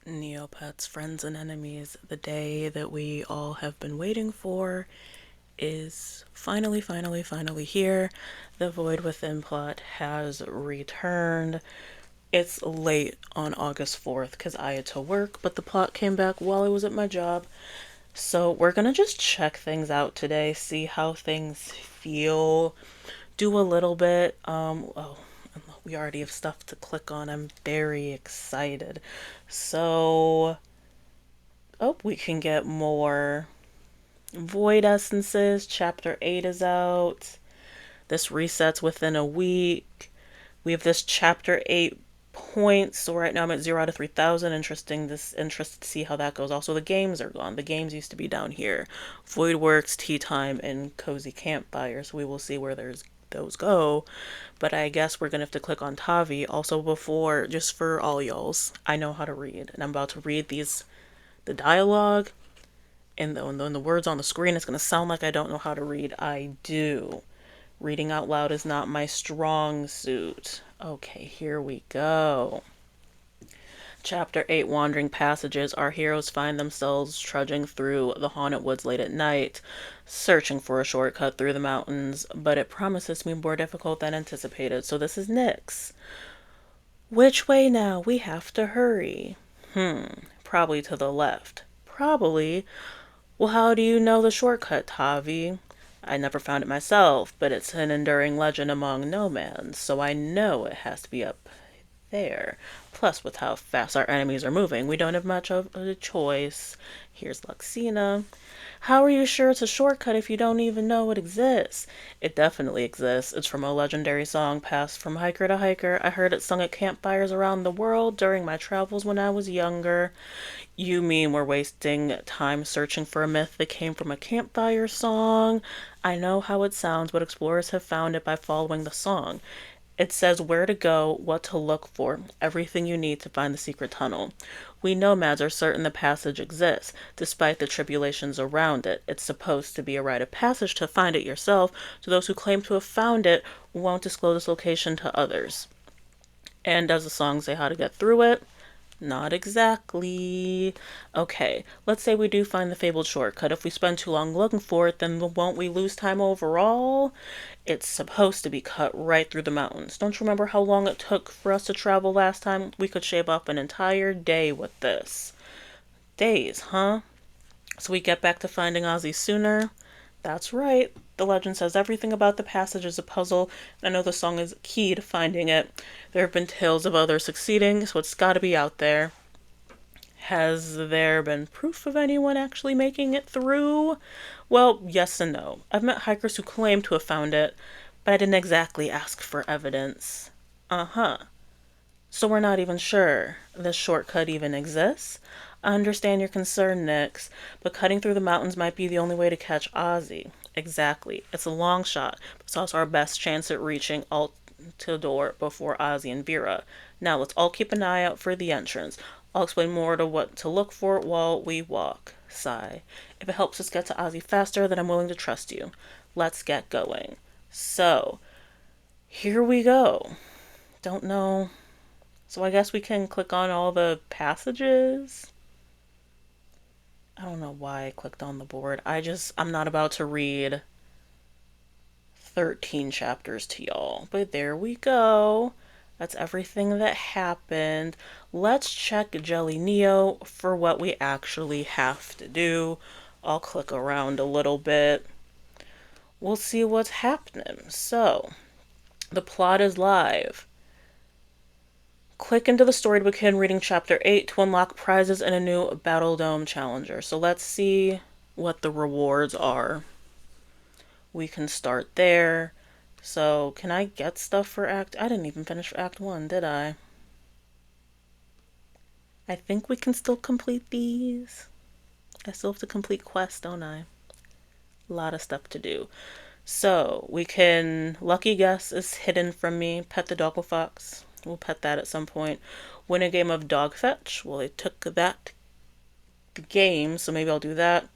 Neopets, friends and enemies, the day that we all have been waiting for is finally here. The Void Within plot has returned. It's late on August 4th because I had to work, but the plot came back while I was at my job. So we're gonna just check things out today, see how things feel, do a little bit. We already have stuff to click on. I'm very excited. So, we can get more Void Essences. Chapter 8 is out. This resets within a week. We have this Chapter 8 points. So right now I'm at 0 out of 3,000. Interested to see how that goes. Also, the games are gone. The games used to be down here. Voidworks, Tea Time, and Cozy Campfire. So we will see where those go. But I guess we're gonna have to click on Tavi. Also, before, just for all y'alls, I know how to read, and I'm about to read the dialogue, and then the words on the screen. It's gonna sound like I don't know how to read. I do. Reading out loud is not my strong suit. Okay, here we go. Chapter 8, Wandering Passages. Our heroes find themselves trudging through the haunted woods late at night, searching for a shortcut through the mountains, but it promises to be more difficult than anticipated. So this is Nyx. Which way now? We have to hurry. Probably to the left. Probably. Well, how do you know the shortcut, Tavi? I never found it myself, but it's an enduring legend among nomads, so I know it has to be up there. Plus, with how fast our enemies are moving, we don't have much of a choice. Here's Luxina. How are you sure it's a shortcut if you don't even know it exists? It definitely exists. It's from a legendary song passed from hiker to hiker. I heard it sung at campfires around the world during my travels when I was younger. You mean we're wasting time searching for a myth that came from a campfire song? I know how it sounds, but explorers have found it by following the song. It says where to go, what to look for, everything you need to find the secret tunnel. We nomads are certain the passage exists, despite the tribulations around it. It's supposed to be a rite of passage to find it yourself, so those who claim to have found it won't disclose its location to others. And does the song say how to get through it? Not exactly. Okay, let's say we do find the fabled shortcut. If we spend too long looking for it, then won't we lose time overall? It's supposed to be cut right through the mountains. Don't you remember how long it took for us to travel last time? We could shave off an entire day with this. Days, huh? So we get back to finding Ozzy sooner? That's right. The legend says everything about the passage is a puzzle, and I know the song is key to finding it. There have been tales of others succeeding, so it's gotta be out there. Has there been proof of anyone actually making it through? Well, yes and no. I've met hikers who claim to have found it, but I didn't exactly ask for evidence. Uh-huh. So we're not even sure this shortcut even exists? I understand your concern, Nyx, but cutting through the mountains might be the only way to catch Ozzy. Exactly. It's a long shot, but it's also our best chance at reaching Altador before Ozzy and Vera. Now let's all keep an eye out for the entrance. I'll explain more to what to look for while we walk. Sigh. If it helps us get to Ozzy faster, then I'm willing to trust you. Let's get going. So, here we go. Don't know. So I guess we can click on all the passages. I don't know why I clicked on the board. I'm not about to read 13 chapters to y'all. But there we go. That's everything that happened. Let's check Jelly Neo for what we actually have to do. I'll click around a little bit. We'll see what's happening. So, the plot is live. Click into the story to begin reading Chapter 8 to unlock prizes and a new Battle Dome Challenger. So let's see what the rewards are. We can start there. So, can I get stuff for Act... I didn't even finish Act 1, did I? I think we can still complete these. I still have to complete quests, don't I? A lot of stuff to do. So, we can... Lucky Guess is hidden from me. Pet the Doggle Fox. We'll pet that at some point. Win a game of Dog Fetch. Well, they took that game, so maybe I'll do that.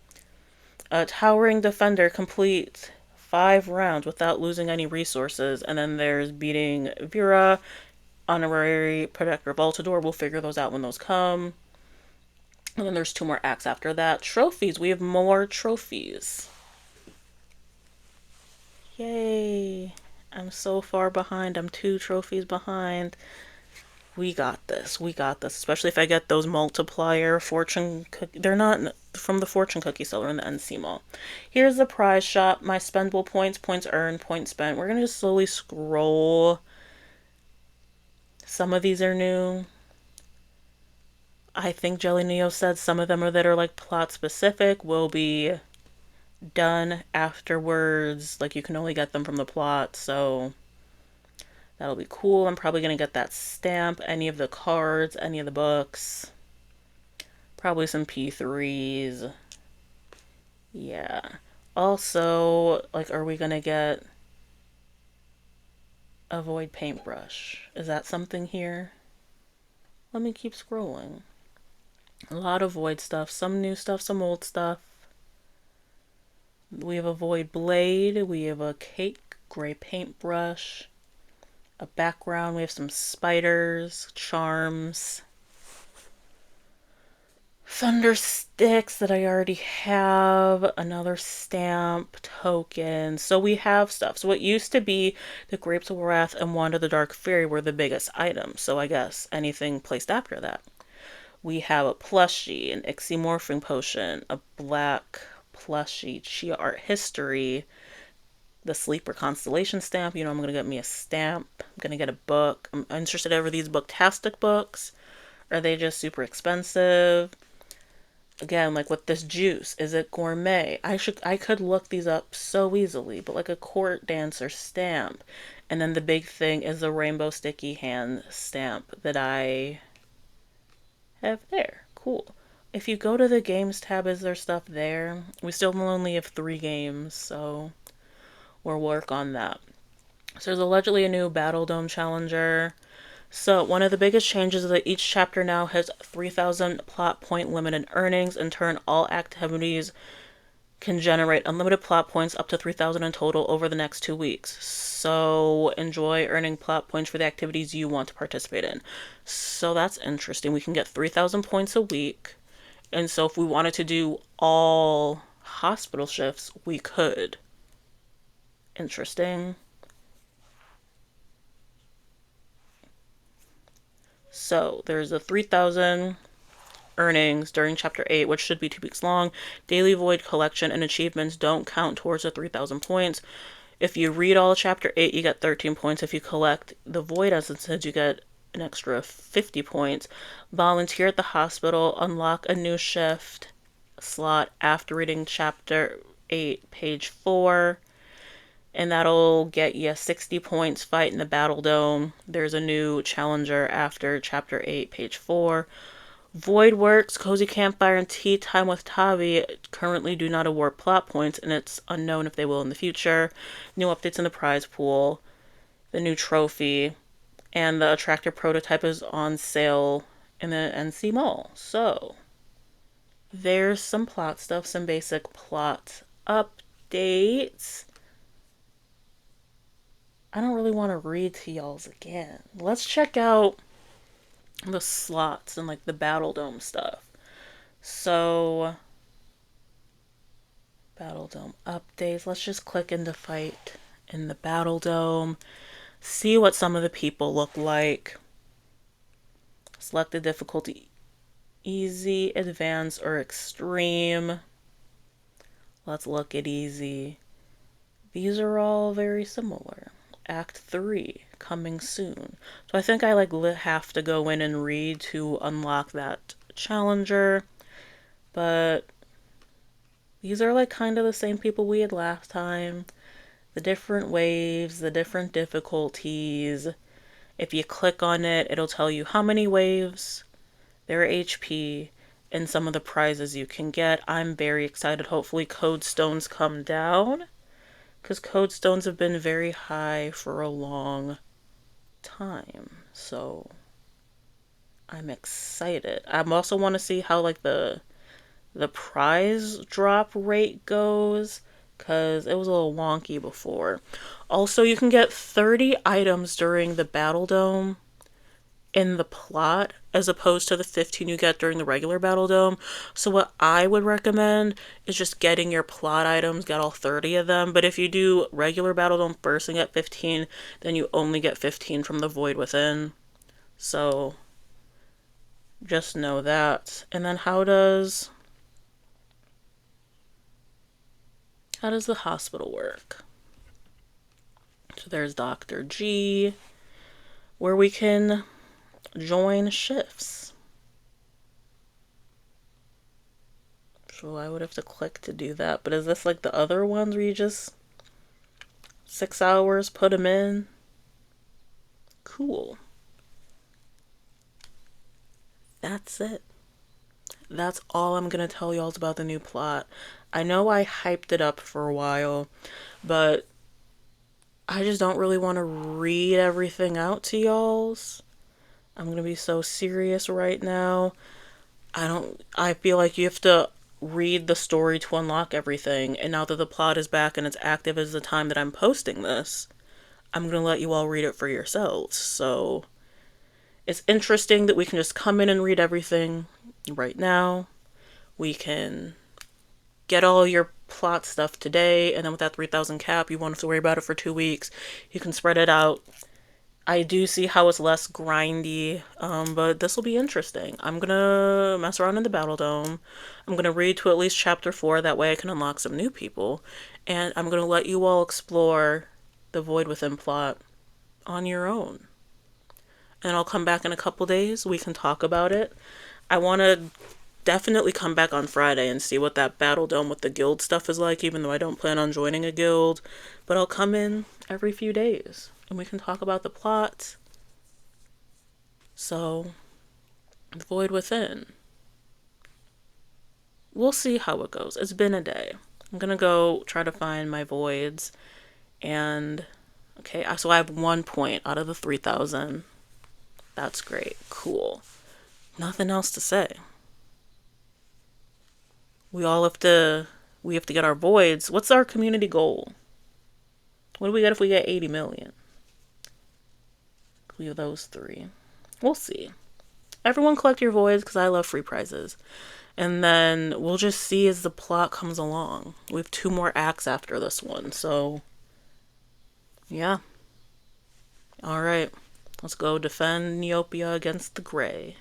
Towering Defender, complete 5 rounds without losing any resources. And then there's beating Vera, Honorary Protector of Altador. We'll figure those out when those come. And then there's 2 more acts after that. Trophies. We have more trophies. Yay. I'm so far behind. I'm 2 trophies behind. We got this. We got this. Especially if I get those multiplier fortune cookie. They're not from the fortune cookie seller in the NC Mall. Here's the prize shop. My spendable points, points earned, points spent. We're going to just slowly scroll. Some of these are new. I think Jelly Neo said some of them are that are like plot specific will be done afterwards. Like you can only get them from the plot, so that'll be cool. I'm probably gonna get that stamp, any of the cards, any of the books. Probably some P3s. Yeah. Also, like, are we gonna get a void paintbrush? Is that something here? Let me keep scrolling. A lot of void stuff, some new stuff, some old stuff. We have a void blade, we have a cake, gray paintbrush, a background, we have some spiders, charms, thunder sticks that I already have, another stamp, token. So we have stuff. So what used to be the Grapes of Wrath and Wand of the Dark Fairy were the biggest items. So I guess anything placed after that. We have a plushie, an Ixie morphing potion, a black plushie, Chia art history, the sleeper constellation stamp. You know, I'm gonna get me a stamp. I'm gonna get a book. I'm interested over these booktastic books. Are they just super expensive? Again, like with this juice, is it gourmet? I could look these up so easily, but like a court dancer stamp. And then the big thing is the rainbow sticky hand stamp that I have there. Cool. If you go to the games tab, is there stuff there? We still only have 3 games, so we'll work on that. So there's allegedly a new Battle Dome Challenger. So one of the biggest changes is that each chapter now has 3,000 plot point limit in earnings. In turn, all activities can generate unlimited plot points up to 3,000 in total over the next 2 weeks. So enjoy earning plot points for the activities you want to participate in. So that's interesting. We can get 3,000 points a week. And so if we wanted to do all hospital shifts, we could. Interesting. So there's a 3,000 earnings during chapter 8, which should be 2 weeks long. Daily void collection and achievements don't count towards the 3,000 points. If you read all of chapter 8, you get 13 points. If you collect the void essences, you get an extra 50 points. Volunteer at the hospital, unlock a new shift slot after reading chapter 8, page 4. And that'll get you 60 points. Fight in the Battle Dome. There's a new challenger after chapter 8, page 4. Void Works, Cozy Campfire, and Tea Time with Tavi currently do not award plot points, and it's unknown if they will in the future. New updates in the prize pool, the new trophy, and the attractor prototype is on sale in the NC Mall. So, there's some plot stuff, some basic plot updates. I don't really want to read to y'all's again. Let's check out the slots and like the Battle Dome stuff. So, Battle Dome updates. Let's just click into fight in the Battle Dome. See what some of the people look like. Select the difficulty: easy, advanced, or extreme. Let's look at easy. These are all very similar. Act 3 coming soon. So I think I like have to go in and read to unlock that challenger. But these are like kind of the same people we had last time. The different waves, the different difficulties. If you click on it, it'll tell you how many waves, their HP, and some of the prizes you can get. I'm very excited. Hopefully code stones come down, because code stones have been very high for a long time. So I'm excited. I also want to see how like the prize drop rate goes, because it was a little wonky before. Also, you can get 30 items during the Battle Dome in the plot as opposed to the 15 you get during the regular Battle Dome. So what I would recommend is just getting your plot items, get all 30 of them. But if you do regular Battle Dome first and get 15, then you only get 15 from the Void Within. So just know that. And then how does the hospital work? So there's Dr. G, where we can join shifts. So I would have to click to do that. But is this like the other ones where you just 6 hours, put them in? Cool. That's it. That's all I'm gonna tell y'all about the new plot. I know I hyped it up for a while, but I just don't really want to read everything out to y'all's. I'm gonna be so serious right now. I feel like you have to read the story to unlock everything, and now that the plot is back and it's active as the time that I'm posting this, I'm gonna let you all read it for yourselves. So it's interesting that we can just come in and read everything right now. We can get all your plot stuff today, and then with that 3,000 cap, you won't have to worry about it for 2 weeks. You can spread it out. I do see how it's less grindy, but this will be interesting. I'm gonna mess around in the Battle Dome. I'm gonna read to at least chapter 4, that way I can unlock some new people. And I'm gonna let you all explore the Void Within plot on your own. And I'll come back in a couple days. We can talk about it. I want to definitely come back on Friday and see what that Battle Dome with the guild stuff is like, even though I don't plan on joining a guild. But I'll come in every few days and we can talk about the plot. So, Void Within. We'll see how it goes. It's been a day. I'm gonna go try to find my voids. And, okay, so I have 1 point out of the 3,000. That's great. Cool. Nothing else to say. We have to get our voids. What's our community goal? What do we get if we get 80 million? Leave those 3. We'll see. Everyone collect your voids because I love free prizes. And then we'll just see as the plot comes along. We have 2 more acts after this one, so yeah. Alright. Let's go defend Neopia against the Grey.